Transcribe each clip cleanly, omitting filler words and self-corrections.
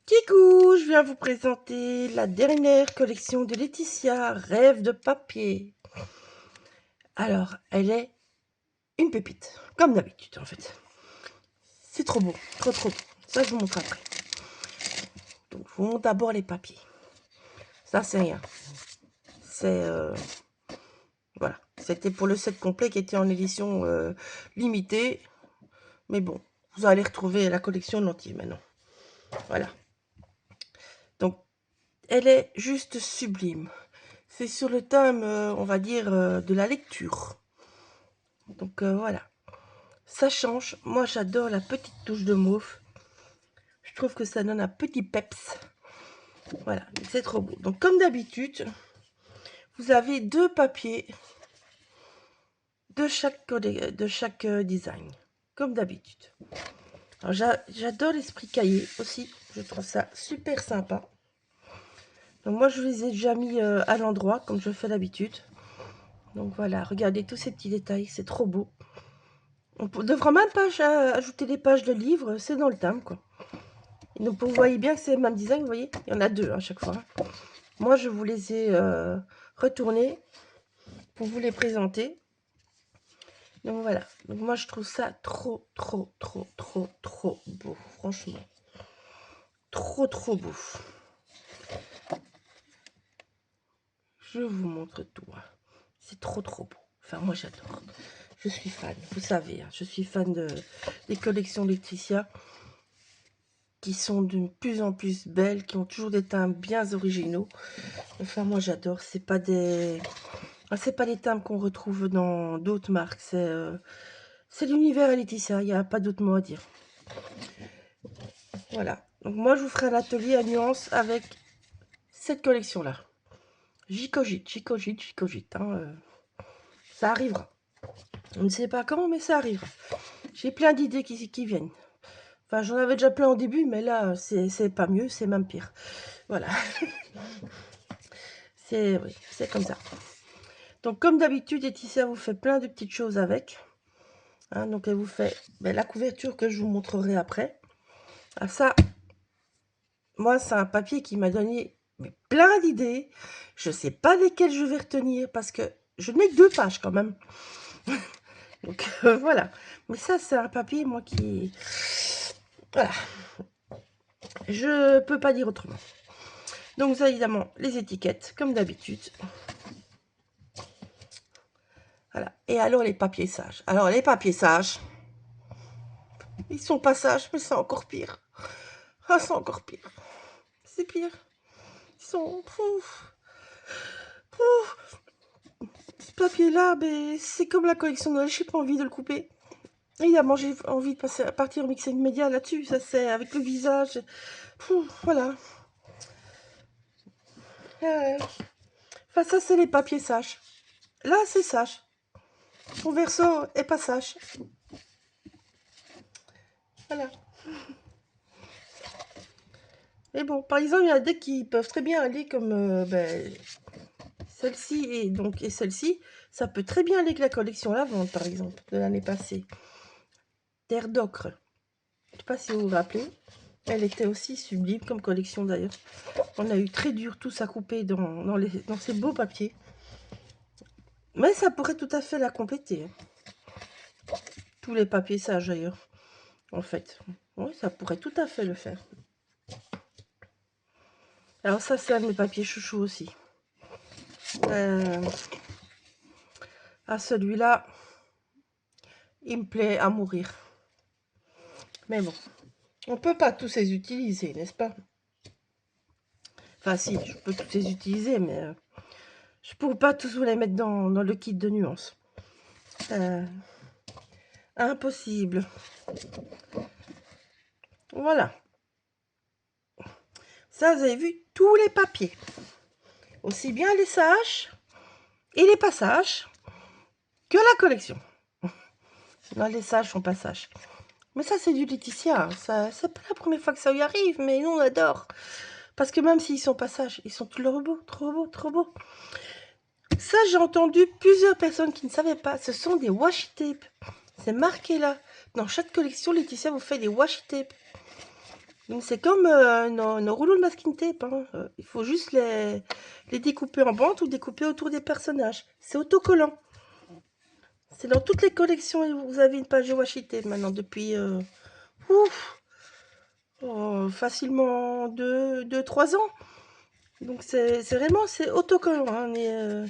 Coucou, je viens vous présenter la dernière collection de Laetitia, Rêve de papier. Alors, elle est une pépite, comme d'habitude en fait. C'est trop beau, trop beau. Ça, je vous montre après. Donc, je vous montre d'abord les papiers. Ça, c'est rien. C'est... voilà. C'était pour le set complet qui était en édition limitée. Mais bon, vous allez retrouver la collection en entier maintenant. Voilà. Donc, elle est juste sublime. C'est sur le thème, on va dire, de la lecture. Donc voilà, ça change. Moi, j'adore la petite touche de mauve. Je trouve que ça donne un petit peps. Voilà, c'est trop beau. Donc comme d'habitude, vous avez deux papiers de chaque design, comme d'habitude. Alors j'adore l'esprit cahier aussi. Je trouve ça super sympa. Donc moi, je les ai déjà mis à l'endroit, comme je fais d'habitude. Donc voilà, regardez tous ces petits détails, c'est trop beau. On ne devra même pas ajouter des pages de livres, c'est dans le thème, quoi. Donc vous voyez bien que c'est le même design, vous voyez, il y en a deux à chaque fois. Moi, je vous les ai retournés pour vous les présenter. Donc voilà, donc moi je trouve ça trop beau, franchement. Trop beau. Je vous montre tout. C'est trop beau. Enfin, moi j'adore. Je suis fan, vous savez, je suis fan des collections Laetitia qui sont de plus en plus belles, qui ont toujours des thèmes bien originaux. Enfin, moi j'adore. C'est pas des thèmes qu'on retrouve dans d'autres marques. C'est l'univers Laetitia. Il n'y a pas d'autre mot à dire. Voilà. Donc moi, je vous ferai un atelier à nuances avec cette collection-là. J'y cogite. Hein, ça arrivera. On ne sait pas quand, mais ça arrivera. J'ai plein d'idées qui viennent. Enfin, j'en avais déjà plein au début, mais là, c'est pas mieux, c'est même pire. Voilà. Oui, c'est comme ça. Donc, comme d'habitude, Laetitia vous fait plein de petites choses avec. Hein, donc, elle vous fait la couverture que je vous montrerai après. Ah, ça, moi, c'est un papier qui m'a donné plein d'idées. Je ne sais pas lesquelles je vais retenir parce que je n'ai que 2 pages quand même. Donc, voilà. Mais ça, c'est un papier, moi, qui... Voilà. Je peux pas dire autrement. Donc, vous avez évidemment les étiquettes, comme d'habitude. Voilà. Et alors, les papiers sages. Alors, les papiers sages, ils sont pas sages, mais c'est encore pire. Ah, c'est encore pire. C'est pire. Ils sont... Ce papier-là, c'est comme la collection de Noël, j'ai pas envie de le couper. Évidemment, j'ai envie de partir au mixing média là-dessus. Ça, c'est avec le visage. Voilà. Enfin, ça, c'est les papiers sages. Là, c'est sage. Son verso est pas sage. Voilà. Mais bon, par exemple, il y en a des qui peuvent très bien aller comme celle-ci et celle-ci. Ça peut très bien aller avec la collection Lavande, par exemple, de l'année passée. Terre d'ocre. Je ne sais pas si vous vous rappelez. Elle était aussi sublime comme collection d'ailleurs. On a eu très dur tous à couper dans ces beaux papiers. Mais ça pourrait tout à fait la compléter. Hein. Tous les papiers sages d'ailleurs. En fait. Oui, ça pourrait tout à fait le faire. Alors ça, c'est un de mes papiers chouchous aussi. Celui-là, il me plaît à mourir. Mais bon, on ne peut pas tous les utiliser, n'est-ce pas? Enfin si, je peux tous les utiliser, mais je ne pourrais pas tous vous les mettre dans le kit de nuances. Impossible. Voilà. Ça, vous avez vu tous les papiers. Aussi bien les sages et les passages que la collection. Non, les sages sont pas sages. Mais ça, c'est du Laetitia. C'est pas la première fois que ça lui arrive, mais nous, on adore. Parce que même s'ils sont pas sages, ils sont trop beaux, trop beaux. Ça, j'ai entendu plusieurs personnes qui ne savaient pas. Ce sont des washi tape. C'est marqué là. Dans chaque collection, Laetitia vous fait des washi tape. Donc c'est comme nos rouleaux de masking tape, hein. Il faut juste les découper en bandes ou découper autour des personnages. C'est autocollant. C'est dans toutes les collections, vous avez une page de washi tape maintenant depuis facilement 2-3 ans. Donc c'est vraiment, c'est autocollant, hein.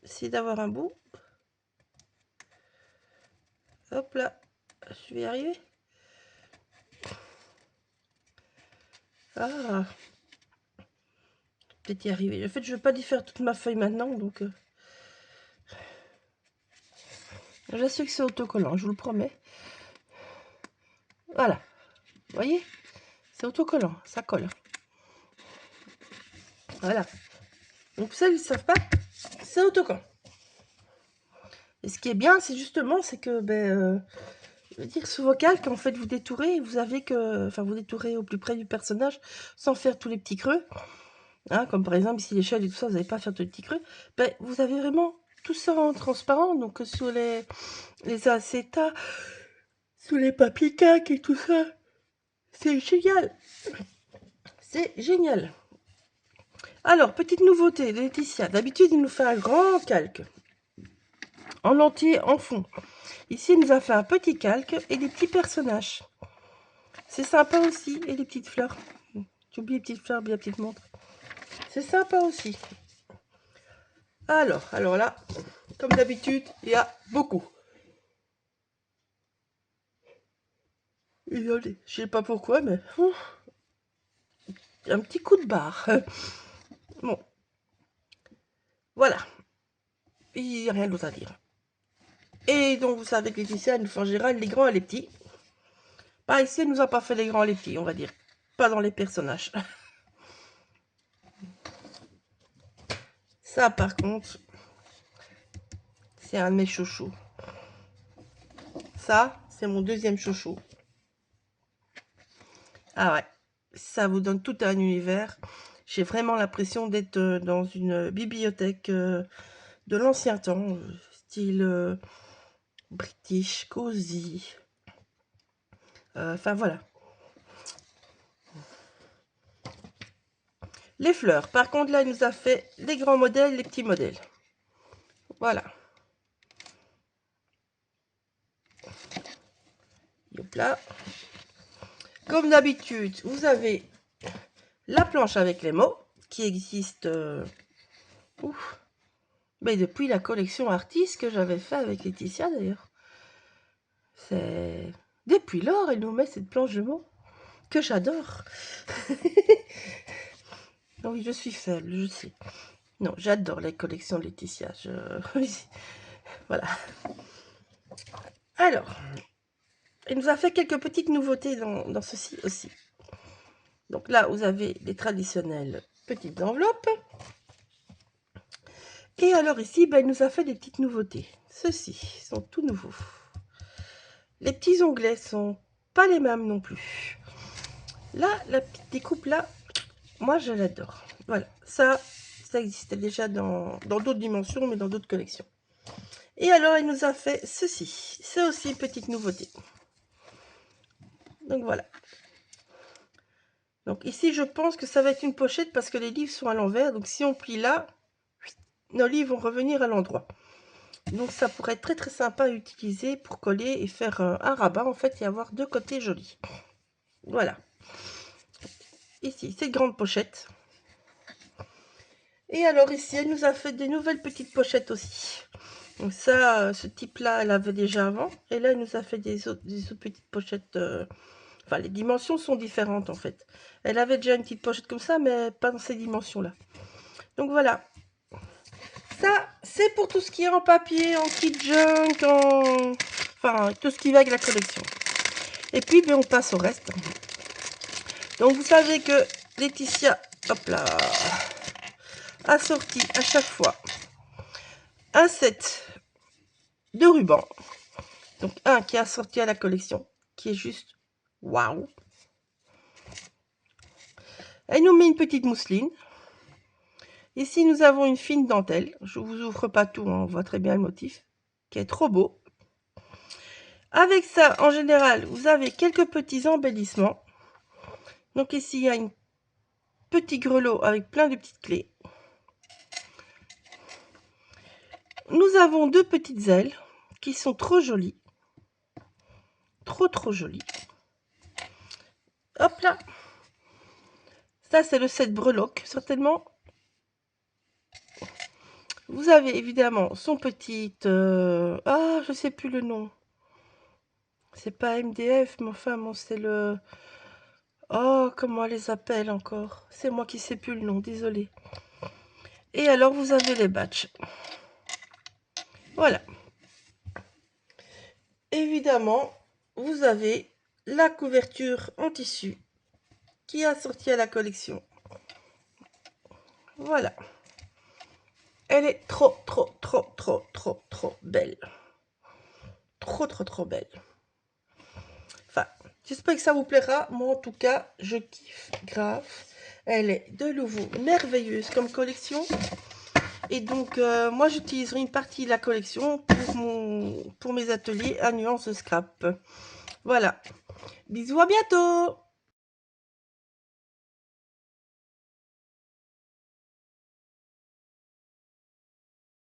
Essayer d'avoir un bout. Hop là, je vais y arriver. Ah, peut-être y arriver. En fait, je ne vais pas y faire toute ma feuille maintenant, donc j'assure que c'est autocollant, je vous le promets. Voilà, vous voyez, c'est autocollant, ça colle. Voilà. Donc ça, ils ne savent pas, c'est autocollant. Et ce qui est bien, c'est justement, c'est que, je veux dire, sous vos calques, en fait, vous détourez, vous avez que, enfin, vous détourez au plus près du personnage, sans faire tous les petits creux. Hein, comme par exemple, ici, l'échelle et tout ça, vous n'allez pas faire tous les petits creux. Ben, vous avez vraiment tout ça en transparent, donc sur les acétats, sous les papiers calques et tout ça. C'est génial. C'est génial. Alors, petite nouveauté de Laetitia. D'habitude, il nous fait un grand calque. En entier, en fond. Ici, il nous a fait un petit calque et des petits personnages. C'est sympa aussi. Et des petites fleurs. J'ai oublié les petites fleurs, bien petite montre. C'est sympa aussi. Alors là, comme d'habitude, il y a beaucoup. Je sais pas pourquoi, mais un petit coup de barre. Bon, voilà. Il n'y a rien d'autre à dire. Et donc, vous savez que Laetitia, elle nous fait en général les grands et les petits. Bah, ici, elle nous a pas fait les grands et les petits, on va dire. Pas dans les personnages. Ça, par contre, c'est un de mes chouchous. Ça, c'est mon deuxième chouchou. Ah ouais, ça vous donne tout un univers. J'ai vraiment l'impression d'être dans une bibliothèque de l'ancien temps, style british, cosy. Enfin, voilà. Les fleurs. Par contre, là, il nous a fait les grands modèles, les petits modèles. Voilà. Hop là. Comme d'habitude, vous avez la planche avec les mots qui existe mais depuis la collection artiste que j'avais fait avec Laetitia d'ailleurs. C'est depuis lors, elle nous met cette planche de mots que j'adore. Non, oui, je suis faible, je sais. Non, j'adore les collections Laetitia. Voilà. Alors, elle nous a fait quelques petites nouveautés dans ceci aussi. Donc là, vous avez les traditionnelles petites enveloppes. Et alors ici, elle nous a fait des petites nouveautés. Ceux-ci sont tout nouveaux. Les petits onglets sont pas les mêmes non plus. Là, la petite découpe là, moi je l'adore. Voilà, ça existait déjà dans d'autres dimensions, mais dans d'autres collections. Et alors, il nous a fait ceci. C'est aussi une petite nouveauté. Donc voilà. Donc ici, je pense que ça va être une pochette parce que les livres sont à l'envers. Donc si on plie là, nos livres vont revenir à l'endroit. Donc ça pourrait être très très sympa à utiliser pour coller et faire un rabat en fait et avoir deux côtés jolis. Voilà. Ici, cette grande pochette. Et alors ici, elle nous a fait des nouvelles petites pochettes aussi. Donc ça, ce type-là, elle avait déjà avant. Et là, elle nous a fait des autres petites pochettes. Enfin, les dimensions sont différentes en fait. Elle avait déjà une petite pochette comme ça, mais pas dans ces dimensions-là. Donc voilà. Ça, c'est pour tout ce qui est en papier, en kit junk, enfin, tout ce qui va avec la collection. Et puis, on passe au reste. Donc, vous savez que Laetitia, hop là, a sorti à chaque fois un set de rubans. Donc, un qui est assorti à la collection, qui est juste waouh. Elle nous met une petite mousseline. Ici, nous avons une fine dentelle. Je ne vous ouvre pas tout, hein, on voit très bien le motif, qui est trop beau. Avec ça, en général, vous avez quelques petits embellissements. Donc ici, il y a un petit grelot avec plein de petites clés. Nous avons deux petites ailes qui sont trop jolies. Trop jolies. Hop là. Ça, c'est le set breloque, certainement. Vous avez évidemment son petit... Ah, je sais plus le nom. C'est pas MDF, mais enfin, bon, c'est le... Oh, comment elle les appelle encore? C'est moi qui sais plus le nom, désolé. Et alors, vous avez les batchs. Voilà. Évidemment, vous avez la couverture en tissu qui est assortie à la collection. Voilà. Elle est trop belle. Trop belle. Enfin, j'espère que ça vous plaira. Moi, en tout cas, je kiffe grave. Elle est de nouveau merveilleuse comme collection. Et donc, moi, j'utiliserai une partie de la collection pour mes ateliers à nuances scrap. Voilà. Bisous, à bientôt!